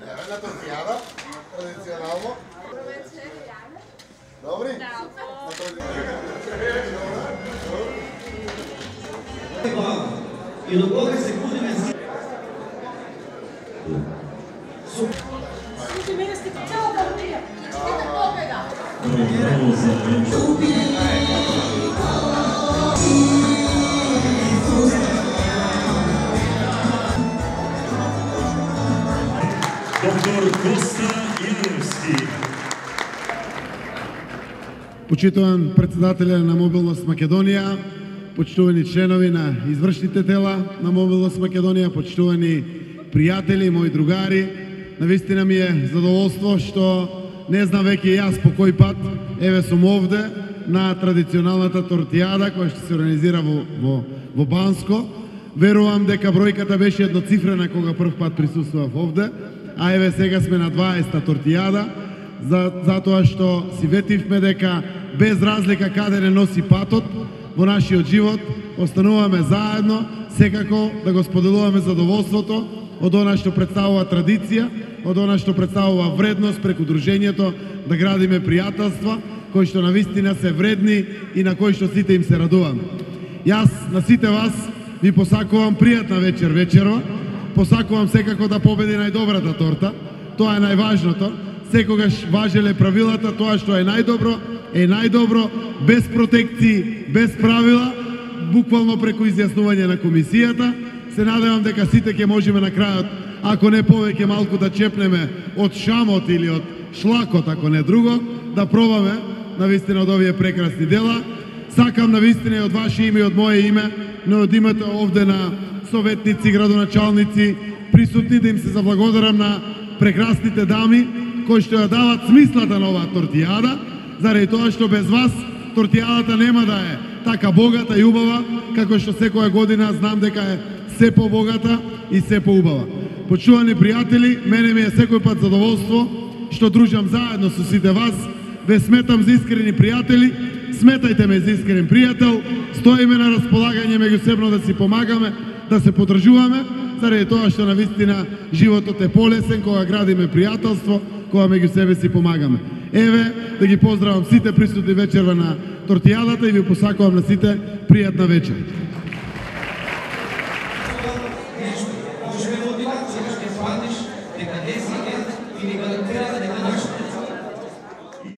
Evo na tortijada, tradicionalno. Dobri? I do koga se kudime za... Služi, mene ste cela familija. Idete pobjeda. Доктор Коста Јаровски. Почитуван председателя на Мобилност Македонија, почитувани членови на извршните тела на Мобилност Македонија, почитувани пријатели, мои другари, навистина ми е задоволство што не знам веќе јас по кој пат еве сум овде на традиционалната тортијада која што се организира во Банско. Верувам дека бројката беше едноцифрена кога прв пат присуствував овде, а еве сега сме на 20-та тортијада, затоа што си ветивме дека без разлика каде не носи патот во нашиот живот, остануваме заедно, секако да го споделуваме задоволството од она што представува традиција, од она што представува вредност преку дружењето, да градиме пријателства кои што навистина се вредни и на кои што сите им се радуваме. Јас на сите вас ви посакувам пријатна вечер вечерва, посакувам секако да победи најдобрата торта, тоа е најважното, секогаш важеле правилата, тоа што е најдобро, без протекции, без правила, буквално преку изјаснување на комисијата. Се надевам дека сите ќе можеме на крајот, ако не повеќе малку да чепнеме од шамот или од шлакот, ако не друго, да пробаме навистина од овие прекрасни дела. Сакам навистина и од ваше име и од мое име, но од името овде на советници, градоначалници, присутни, да им се заблагодарам на прекрасните дами кои што ја дават смислата на оваа тортијада, заради тоа што без вас тортијадата нема да е така богата и убава, како што секоја година знам дека е се побогата и се поубава. Почувани пријатели, мене ми е секој пат задоволство што дружам заедно со сите вас, ве сметам за искрени пријатели, сметајте ме за искрен пријател, стоиме на располагање меѓусебно да си помагаме, да се подржуваме, заради тоа што навистина животот е полесен кога градиме пријателство, кога меѓу себе си помагаме. Еве, да ги поздравам сите присутни вечерва на тортијадата и ви посакувам на сите пријатна вечер.